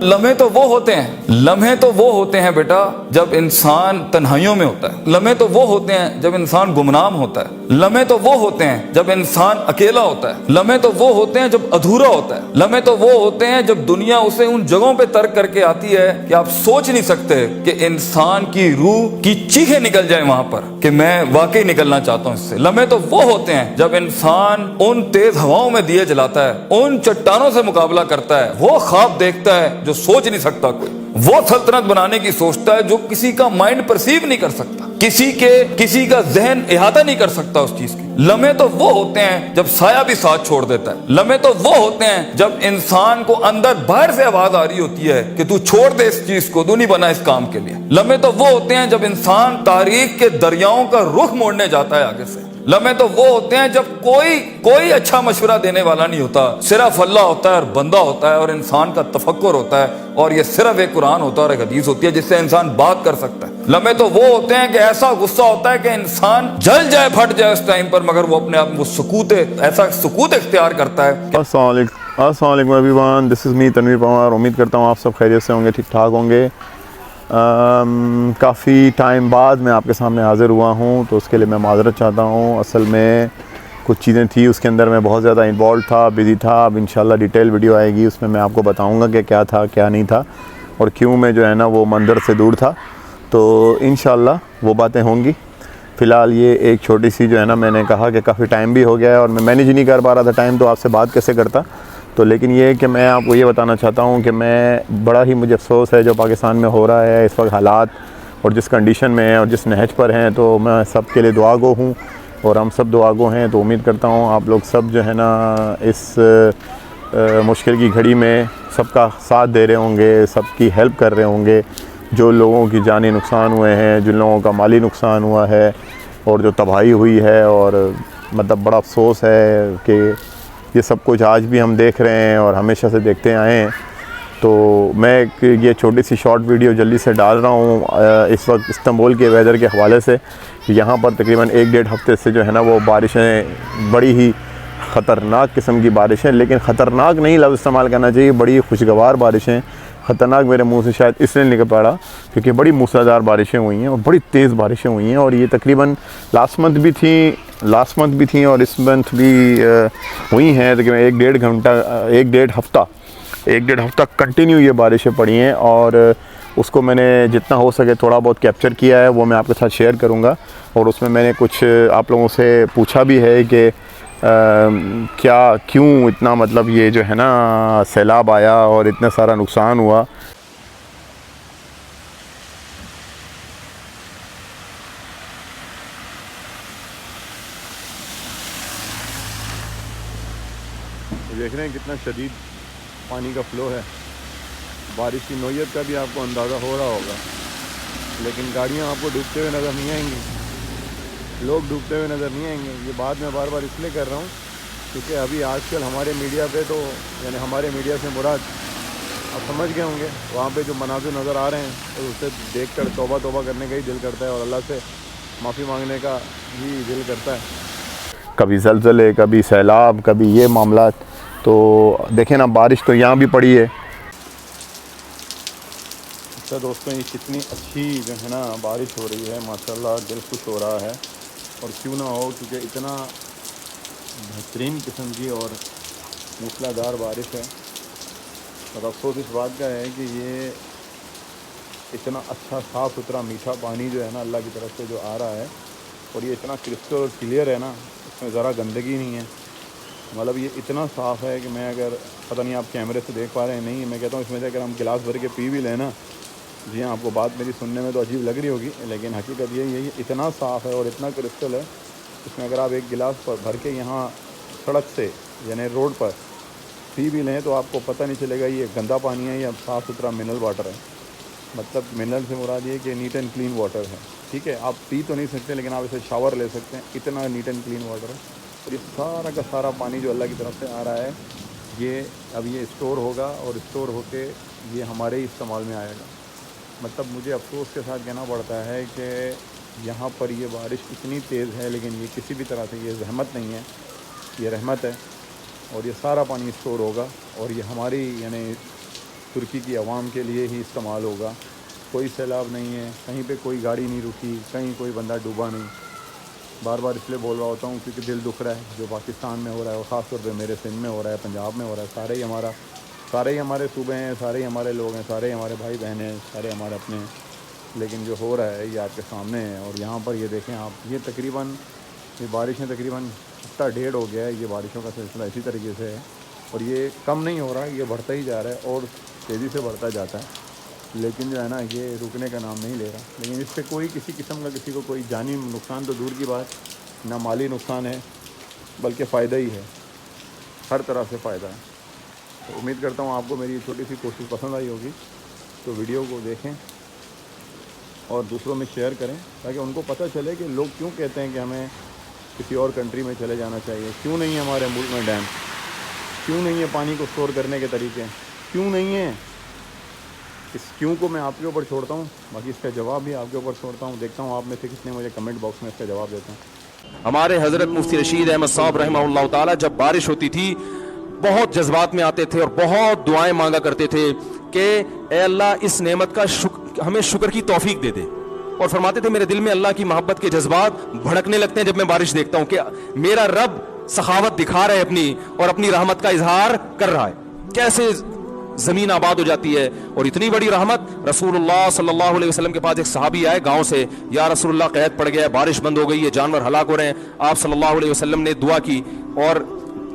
لمحے تو وہ ہوتے ہیں، لمحے تو وہ ہوتے ہیں بیٹا جب انسان تنہائیوں میں ہوتا ہے، لمحے تو وہ ہوتے ہیں جب انسان گمنام ہوتا ہے، لمحے تو وہ ہوتے ہیں جب انسان اکیلا ہوتا ہے، لمحے تو وہ ہوتے ہیں جب ادھورا ہوتا ہے، لمحے تو وہ ہوتے ہیں جب دنیا اسے ان جگہوں پہ ترک کر کے آتی ہے کہ آپ سوچ نہیں سکتے کہ انسان کی روح کی چیخیں نکل جائیں وہاں پر کہ میں واقعی نکلنا چاہتا ہوں اس سے۔ لمحے تو وہ ہوتے ہیں جب انسان ان تیز ہواؤں میں دیے جلاتا ہے، ان چٹانوں سے مقابلہ کرتا ہے، وہ خواب دیکھتا ہے جو سوچ نہیں سکتا کوئی، وہ سلطنت بنانے کی سوچتا ہے جو کسی کا مائنڈ پرسیو نہیں کر سکتا، کسی کا ذہن احاطہ نہیں کر سکتا اس چیز کی۔ لمحے تو وہ ہوتے ہیں جب سایہ بھی ساتھ چھوڑ دیتا ہے، لمحے تو وہ ہوتے ہیں جب انسان کو اندر باہر سے آواز آ رہی ہوتی ہے کہ تو چھوڑ دے اس چیز کو، تو نہیں بنا اس کام کے لیے۔ لمحے تو وہ ہوتے ہیں جب انسان تاریخ کے دریاؤں کا رخ موڑنے جاتا ہے آگے سے۔ لمحے تو وہ ہوتے ہیں جب کوئی اچھا مشورہ دینے والا نہیں ہوتا، صرف اللہ ہوتا ہے اور بندہ ہوتا ہے اور انسان کا تفکر ہوتا ہے، اور یہ صرف ایک قرآن ہوتا ہے اور ایک حدیث ہوتی ہے جس سے انسان بات کر سکتا ہے۔ لمحے تو وہ ہوتے ہیں کہ ایسا غصہ ہوتا ہے کہ انسان جل جائے، پھٹ جائے اس ٹائم پر، مگر وہ اپنے آپ وہ ایسا سکوت اختیار کرتا ہے۔ السلام علیکم ایوریون، دس از می تنویر پوار۔ امید کرتا ہوں آپ سب خیریت سے ہوں گے، ٹھیک ٹھاک ہوں گے۔ کافی ٹائم بعد میں آپ کے سامنے حاضر ہوا ہوں، تو اس کے لیے میں معذرت چاہتا ہوں۔ اصل میں کچھ چیزیں تھی اس کے اندر، میں بہت زیادہ انوالو تھا، بزی تھا۔ اب انشاءاللہ ڈیٹیل ویڈیو آئے گی، اس میں آپ کو بتاؤں گا کہ کیا تھا کیا نہیں تھا اور کیوں میں جو ہے نا وہ منظر سے دور تھا، تو انشاءاللہ وہ باتیں ہوں گی۔ فی الحال یہ ایک چھوٹی سی جو ہے نا، میں نے کہا کہ کافی ٹائم بھی ہو گیا ہے اور میں مینیج نہیں کر پا رہا تھا ٹائم، تو آپ سے بات کیسے کرتا، تو لیکن یہ ہے کہ میں آپ کو یہ بتانا چاہتا ہوں کہ میں بڑا ہی مجھے افسوس ہے جو پاکستان میں ہو رہا ہے اس وقت، حالات اور جس کنڈیشن میں ہیں اور جس نہج پر ہیں، تو میں سب کے لیے دعا گو ہوں اور ہم سب دعا گو ہیں۔ تو امید کرتا ہوں آپ لوگ سب جو ہے نا اس مشکل کی گھڑی میں سب کا ساتھ دے رہے ہوں گے، سب کی ہیلپ کر رہے ہوں گے، جو لوگوں کی جانی نقصان ہوئے ہیں، جن لوگوں کا مالی نقصان ہوا ہے اور جو تباہی ہوئی ہے، اور مطلب بڑا افسوس ہے کہ یہ سب کچھ آج بھی ہم دیکھ رہے ہیں اور ہمیشہ سے دیکھتے آئے ہیں۔ تو میں ایک یہ چھوٹی سی شارٹ ویڈیو جلدی سے ڈال رہا ہوں اس وقت استنبول کے ویدر کے حوالے سے۔ یہاں پر تقریباً 1-1.5 ہفتے سے جو ہے نا وہ بارشیں، بڑی ہی خطرناک قسم کی بارشیں، لیکن خطرناک نہیں لفظ استعمال کرنا چاہیے، بڑی خوشگوار بارشیں۔ خطرناک میرے منہ سے شاید اس لیے نکل پڑا کیونکہ بڑی موسلادھار بارشیں ہوئی ہیں اور بڑی تیز بارشیں ہوئی ہیں، اور یہ تقریباً لاسٹ منتھ بھی تھیں اور اس منتھ بھی ہوئی ہیں۔ تقریباً 1-1.5 ہفتہ کنٹینیو یہ بارشیں پڑی ہیں، اور اس کو میں نے جتنا ہو سکے تھوڑا بہت کیپچر کیا ہے، وہ میں آپ کے ساتھ شیئر کروں گا۔ اور اس میں نے کچھ آپ لوگوں سے پوچھا بھی ہے کہ کیوں اتنا مطلب یہ جو ہے نا سیلاب آیا اور اتنا سارا نقصان ہوا۔ دیکھ رہے ہیں کتنا شدید پانی کا فلو ہے، بارش کی نوعیت کا بھی آپ کو اندازہ ہو رہا ہوگا، لیکن گاڑیاں آپ کو ڈوبتے ہوئے نظر نہیں آئیں گی، لوگ ڈوبتے ہوئے نظر نہیں آئیں گے۔ یہ بات میں بار بار اس لیے کر رہا ہوں کیونکہ ابھی آج کل ہمارے میڈیا پہ تو، یعنی ہمارے میڈیا سے مراد آپ سمجھ گئے ہوں گے، وہاں پہ جو مناظر نظر آ رہے ہیں تو اسے دیکھ کر توبہ کرنے کا ہی دل کرتا ہے اور اللہ سے معافی مانگنے کا بھی دل کرتا ہے۔ کبھی زلزلے، کبھی سیلاب، کبھی یہ معاملات، تو دیکھیں نا بارش تو یہاں بھی پڑی ہے۔ اچھا دوستوں، یہ کتنی اچھی جو ہے نا بارش ہو رہی ہے، ماشاءاللہ دل خوش ہو رہا ہے، اور کیوں نہ ہو، کیونکہ اتنا بہترین قسم کی اور موسلادھار بارش ہے۔ اور افسوس اس بات کا ہے کہ یہ اتنا اچھا صاف ستھرا میٹھا پانی جو ہے نا اللہ کی طرف سے جو آ رہا ہے، اور یہ اتنا کرسٹل اور کلیئر ہے نا، اس میں ذرا گندگی نہیں ہے، مطلب یہ اتنا صاف ہے کہ میں اگر پتہ نہیں آپ کیمرے سے دیکھ پا رہے ہیں نہیں، میں کہتا ہوں اس میں سے اگر ہم گلاس بھر کے پی بھی لیں نا، جی ہاں آپ کو بات میری سننے میں تو عجیب لگ رہی ہوگی، لیکن حقیقت یہ اتنا صاف ہے اور اتنا کرسٹل ہے، اس میں اگر آپ ایک گلاس پر بھر کے یہاں سڑک سے یعنی روڈ پر پی بھی لیں تو آپ کو پتہ نہیں چلے گا یہ گندا پانی ہے یا صاف ستھرا منرل واٹر ہے۔ مطلب منرل سے مراد یہ کہ نیٹ اینڈ کلین واٹر ہے، ٹھیک ہے، آپ پی تو نہیں سکتے لیکن آپ اسے شاور لے سکتے ہیں، اتنا نیٹ اینڈ کلین واٹر ہے۔ اور یہ سارا کا سارا پانی جو اللہ کی طرف سے آ رہا ہے، اب یہ اسٹور ہوگا اور اسٹور ہو کے یہ ہمارے ہی استعمال میں آئے گا۔ مطلب مجھے افسوس کے ساتھ کہنا پڑتا ہے کہ یہاں پر یہ بارش اتنی تیز ہے، لیکن یہ کسی بھی طرح سے یہ زحمت نہیں ہے، یہ رحمت ہے، اور یہ سارا پانی اسٹور ہوگا اور یہ ہماری یعنی ترکی کی عوام کے لیے ہی استعمال ہوگا. کوئی سیلاب نہیں ہے, کہیں پہ کوئی گاڑی نہیں رکی, کہیں کوئی بندہ ڈوبا نہیں. بار بار اس لیے بول رہا ہوتا ہوں کیونکہ دل دکھ رہا ہے جو پاکستان میں ہو رہا ہے, اور خاص طور پہ میرے سندھ میں ہو رہا ہے, پنجاب میں ہو رہا ہے. سارے ہی ہمارے صوبے ہیں, سارے ہی ہمارے لوگ ہیں, سارے ہمارے بھائی بہن ہیں, سارے ہمارے اپنے ہیں. لیکن جو ہو رہا ہے یہ آپ کے سامنے ہے. اور یہاں پر یہ دیکھیں آپ, یہ تقریباً یہ بارشیں تقریباً ہفتہ ڈیڑھ ہو گیا ہے. یہ بارشوں کا سلسلہ اسی طریقے سے ہے, اور یہ کم نہیں ہو رہا, یہ بڑھتا ہی جا رہا ہے اور تیزی سے بڑھتا جاتا ہے. لیکن جو ہے نا یہ رکنے کا نام نہیں لے رہا. لیکن اس سے کوئی کسی قسم کا کسی کو کوئی جانی نقصان تو دور کی بات, نہ مالی نقصان ہے بلکہ فائدہ ہی ہے, ہر طرح سے فائدہ ہے. تو امید کرتا ہوں آپ کو میری چھوٹی سی کوشش پسند آئی ہوگی. تو ویڈیو کو دیکھیں اور دوسروں میں شیئر کریں تاکہ ان کو پتہ چلے کہ لوگ کیوں کہتے ہیں کہ ہمیں کسی اور کنٹری میں چلے جانا چاہیے. کیوں نہیں ہے ہمارے ملک میں ڈیم, کیوں نہیں ہے پانی کو اسٹور کرنے کے طریقے, کیوں نہیں ہے. اس کیوں کو میں آپ کے اوپر چھوڑتا ہوں, باقی اس کا جواب بھی آپ کے اوپر چھوڑتا ہوں. دیکھتا ہوں آپ میں سے کتنے مجھے کمنٹ باکس میں اس کا جواب دیتے ہیں. ہمارے حضرت مفتی رشید احمد صاحب رحمہ اللہ تعالی جب بارش ہوتی تھی بہت جذبات میں آتے تھے اور بہت دعائیں مانگا کرتے تھے کہ اے اللہ اس نعمت کا ہمیں شکر کی توفیق دے دے. اور فرماتے تھے میرے دل میں اللہ کی محبت کے جذبات بھڑکنے لگتے ہیں جب میں بارش دیکھتا ہوں کہ میرا رب سخاوت دکھا رہا ہے اپنی, اور اپنی رحمت کا اظہار کر رہا ہے. کیسے زمین آباد ہو جاتی ہے. اور اتنی بڑی رحمت, رسول اللہ صلی اللہ علیہ وسلم کے پاس ایک صحابی آئے گاؤں سے, یا رسول اللہ قحط پڑ گیا ہے, بارش بند ہو گئی ہے, جانور ہلاک ہو رہے ہیں. آپ صلی اللہ علیہ وسلم نے دعا کی اور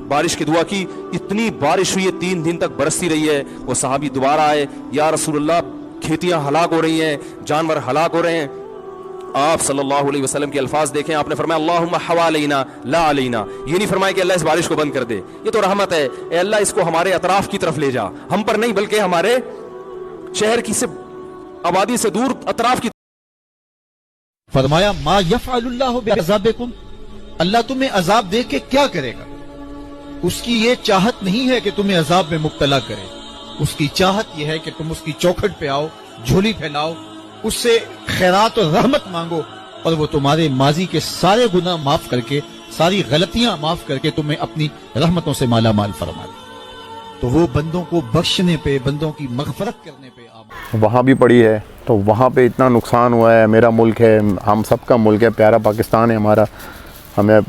بارش کی دعا کی. اتنی بارش ہوئی ہے 3 دن تک برستی رہی ہے. وہ صحابی دوبارہ آئے, یا رسول اللہ کھیتیاں ہلاک ہو رہی ہیں, جانور ہلاک ہو رہے ہیں. آپ صلی اللہ علیہ وسلم کے الفاظ دیکھیں, آپ نے فرمایا اللہم حوالینا لا علینا. یہ نہیں فرمایا کہ اللہ اس بارش کو بند کر دے, یہ تو رحمت ہے, اے اللہ اس کو ہمارے اطراف کی طرف لے جا, ہم پر نہیں بلکہ ہمارے شہر کی سے آبادی سے دور اطراف کی. فرمایا ما یفعل اللہ بعذابکم, اللہ تمہیں عذاب دے کے کیا کرے گا. اس کی یہ چاہت نہیں ہے کہ تمہیں عذاب میں مبتلا کرے, اس کی چاہت یہ ہے کہ تم اس کی چوکھٹ پہ آؤ, جھولی پھیلاؤ, اس سے خیرات اور رحمت مانگو, اور وہ تمہارے ماضی کے سارے گناہ معاف کر کے, ساری غلطیاں معاف کر کے تمہیں اپنی رحمتوں سے مالا مال فرما دے. تو وہ بندوں کو بخشنے پہ, بندوں کی مغفرت کرنے پہ وہاں بھی پڑی ہے. تو وہاں پہ اتنا نقصان ہوا ہے. میرا ملک ہے, ہم سب کا ملک ہے, پیارا پاکستان ہے ہمارا. ہمیں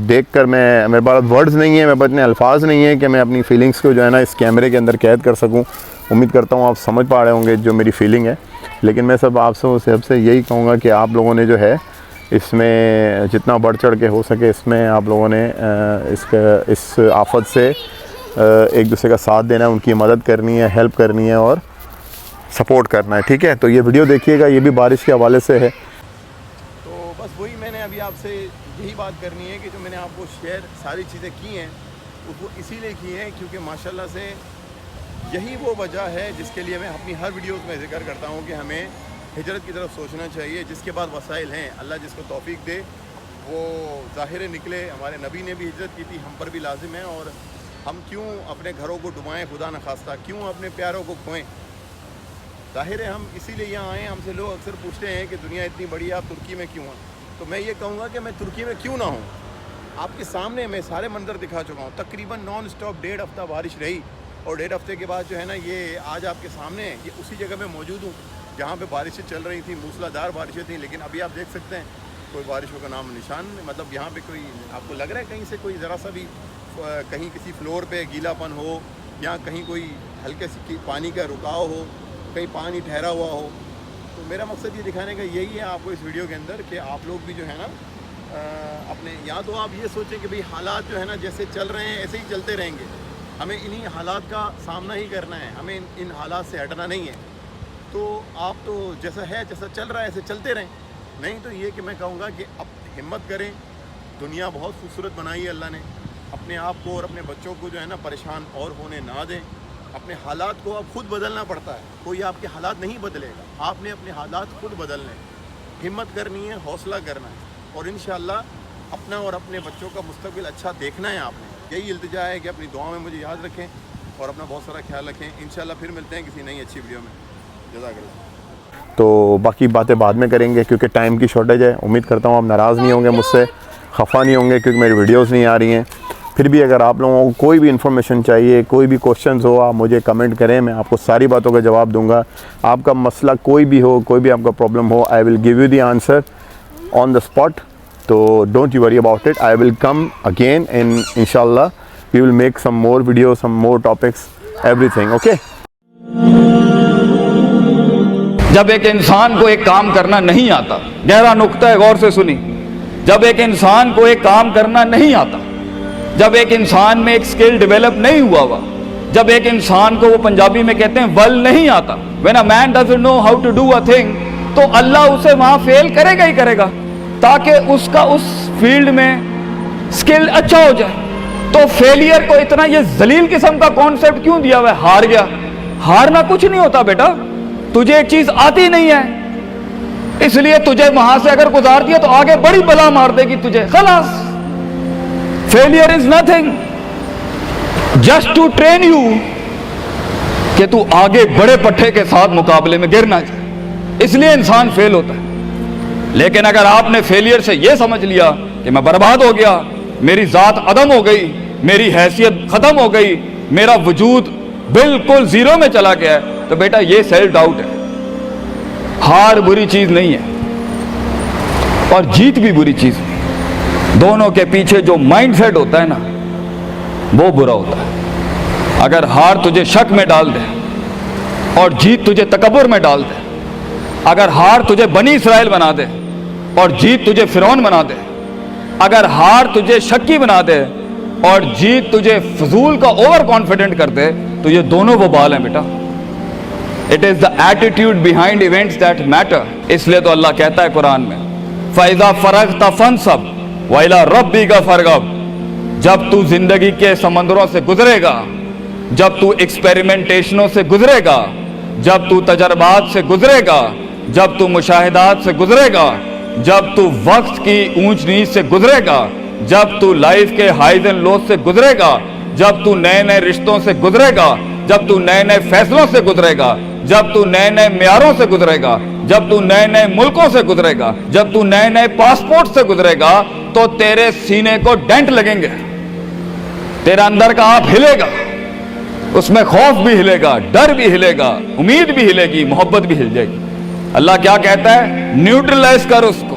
دیکھ کر میرے پاس ورڈز نہیں ہیں, میرے پاس اتنے الفاظ نہیں ہیں کہ میں اپنی فیلنگز کو جو ہے نا اس کیمرے کے اندر قید کر سکوں. امید کرتا ہوں آپ سمجھ پا رہے ہوں گے جو میری فیلنگ ہے. لیکن میں آپ سے یہی کہوں گا کہ آپ لوگوں نے جو ہے اس میں جتنا بڑھ چڑھ کے ہو سکے اس میں آپ لوگوں نے اس آفت سے ایک دوسرے کا ساتھ دینا ہے, ان کی مدد کرنی ہے, ہیلپ کرنی ہے اور سپورٹ کرنا ہے. ٹھیک ہے, تو یہ ویڈیو دیکھیے گا, یہ بھی بارش کے حوالے سے ہے. تو بس وہی میں نے ابھی آپ سے یہی بات کرنی ہے کہ جو میں نے آپ کو شیئر ساری چیزیں کی ہیں وہ اسی لیے کی ہیں کیونکہ ماشاءاللہ سے یہی وہ وجہ ہے جس کے لیے میں اپنی ہر ویڈیوز میں ذکر کرتا ہوں کہ ہمیں ہجرت کی طرف سوچنا چاہیے. جس کے بعد وسائل ہیں, اللہ جس کو توفیق دے وہ ظاہر نکلے. ہمارے نبی نے بھی ہجرت کی تھی, ہم پر بھی لازم ہے. اور ہم کیوں اپنے گھروں کو ڈبائیں خدا نخواستہ, کیوں اپنے پیاروں کو کھوئیں. ظاہر ہے ہم اسی لیے یہاں آئے. ہم سے لوگ اکثر پوچھتے ہیں کہ دنیا اتنی بڑی ہے, آپ ترکی میں کیوں ہیں. تو میں یہ کہوں گا کہ میں ترکی میں کیوں نہ ہوں. آپ کے سامنے میں سارے منظر دکھا چکا ہوں. تقریباً نان اسٹاپ 1.5 ہفتہ بارش رہی, اور 1.5 ہفتے کے بعد جو ہے نا یہ آج آپ کے سامنے ہے, یہ اسی جگہ میں موجود ہوں جہاں پہ بارشیں چل رہی تھیں, موسلادھار بارشیں تھیں. لیکن ابھی آپ دیکھ سکتے ہیں کوئی بارشوں کا نام نشان, مطلب یہاں پہ کوئی آپ کو لگ رہا ہے کہیں سے کوئی ذرا سا بھی کہیں کسی فلور پہ گیلا پن ہو, یا کہیں کوئی ہلکے سی پانی کا رکاؤ ہو, کہیں پانی ٹھہرا ہوا ہو. تو میرا مقصد یہ دکھانے کا یہی ہے آپ کو اس ویڈیو کے اندر کہ آپ لوگ بھی جو ہے نا اپنے, یا تو آپ یہ سوچیں کہ بھئی حالات جو ہے نا جیسے چل رہے ہیں ایسے ہی چلتے رہیں گے, ہمیں انہی حالات کا سامنا ہی کرنا ہے, ہمیں ان حالات سے ہٹنا نہیں ہے. تو آپ تو جیسا ہے جیسا چل رہا ہے ایسے چلتے رہیں. نہیں تو یہ کہ میں کہوں گا کہ اب ہمت کریں. دنیا بہت خوبصورت بنائی ہے اللہ نے, اپنے آپ کو اور اپنے بچوں کو جو ہے نا پریشان اور ہونے نہ دیں. اپنے حالات کو اب خود بدلنا پڑتا ہے, کوئی آپ کے حالات نہیں بدلے گا, آپ نے اپنے حالات خود بدلنے. ہمت کرنی ہے, حوصلہ کرنا ہے, اور انشاءاللہ اپنا اور اپنے بچوں کا مستقبل اچھا دیکھنا ہے. آپ نے یہی التجا ہے کہ اپنی دعا میں مجھے یاد رکھیں اور اپنا بہت سارا خیال رکھیں. انشاءاللہ پھر ملتے ہیں کسی نئی اچھی ویڈیو میں. جزاک اللہ. تو باقی باتیں بعد میں کریں گے کیونکہ ٹائم کی شارٹیج ہے. امید کرتا ہوں آپ ناراض نہیں ہوں گے مجھ سے, خفا نہیں ہوں گے کیونکہ میری ویڈیوز نہیں آ رہی ہیں. پھر بھی اگر آپ لوگوں کو کوئی بھی انفارمیشن چاہیے, کوئی بھی کوشچنز ہو, آپ مجھے کمنٹ کریں, میں آپ کو ساری باتوں کا جواب دوں گا. آپ کا مسئلہ کوئی بھی ہو, کوئی بھی آپ کا پرابلم ہو, I will give you the answer on the spot. تو don't you worry about it. I will come again and ان شاء اللہ we will make some more video, some more topics, everything. Okay. جب ایک انسان کو ایک کام کرنا نہیں آتا, گہرا نقطہ ہے, غور سے سنی. جب ایک انسان کو ایک کام کرنا نہیں آتا, جب ایک انسان میں ایک سکل ڈیولپ نہیں ہوا, جب ایک انسان کو, وہ پنجابی میں کہتے ہیں ول نہیں آتا, when a man doesn't know how to do a thing, تو اللہ اسے وہاں فیل کرے گا ہی کرے گا تاکہ اس کا اس فیلڈ میں سکل اچھا ہو جائے. تو فیلئر کو اتنا یہ ذلیل قسم کا کانسیپٹ کیوں دیا ہوا ہے؟ ہار گیا. ہارنا کچھ نہیں ہوتا بیٹا, تجھے ایک چیز آتی نہیں ہے اس لیے تجھے وہاں سے اگر گزار دیا تو آگے بڑی بلا مار دے گی تجھے, خلاص. Failure is nothing, just to train you کہ تو آگے بڑے پٹھے کے ساتھ مقابلے میں گر نہ جائے, اس لیے انسان فیل ہوتا ہے. لیکن اگر آپ نے فیلئر سے یہ سمجھ لیا کہ میں برباد ہو گیا, میری ذات عدم ہو گئی, میری حیثیت ختم ہو گئی, میرا وجود بالکل زیرو میں چلا گیا ہے, تو بیٹا یہ سیلف ڈاؤٹ ہے. ہار بری چیز نہیں ہے اور جیت بھی بری چیز نہیں. دونوں کے پیچھے جو مائنڈ سیٹ ہوتا ہے نا, وہ برا ہوتا ہے. اگر ہار تجھے شک میں ڈال دے اور جیت تجھے تکبر میں ڈال دے, اگر ہار تجھے بنی اسرائیل بنا دے اور جیت تجھے فرعون بنا دے, اگر ہار تجھے شکی بنا دے اور جیت تجھے فضول کا اوور کانفیڈنٹ کر دے, تو یہ دونوں وہ بال ہیں بیٹا. It is the attitude behind events that matter. اس لیے تو اللہ کہتا ہے قرآن میں فَإِذَا فَرَغْتَ فَانْصَبْ وَإِلَىٰ رَبِّكَ فَارْغَب. جب تو زندگی کے سمندروں سے گزرے گا, جب تو ایکسپیریمنٹیشنوں سے گزرے گا, جب تو تجربات سے گزرے گا, جب تو مشاہدات سے گزرے گا, جب تو وقت کی اونچ نیچ سے گزرے گا, جب تو لائف کے ہائیز اینڈ لوز سے گزرے گا, جب تو نئے نئے رشتوں سے گزرے گا, جب تو نئے نئے فیصلوں سے گزرے گا, جب تو نئے نئے معیاروں سے گزرے گا, جب تو نئے نئے ملکوں سے گزرے گا, جب تو نئے نئے پاسپورٹ سے گزرے گا, تو تیرے سینے کو ڈینٹ لگیں گے, تیرا اندر کا آپ ہلے گا, اس میں خوف بھی ہلے گا, ڈر بھی ہلے گا, امید بھی ہلے گی, محبت بھی ہل جائے گی. اللہ کیا کہتا ہے؟ نیوٹرلائز کر اس کو.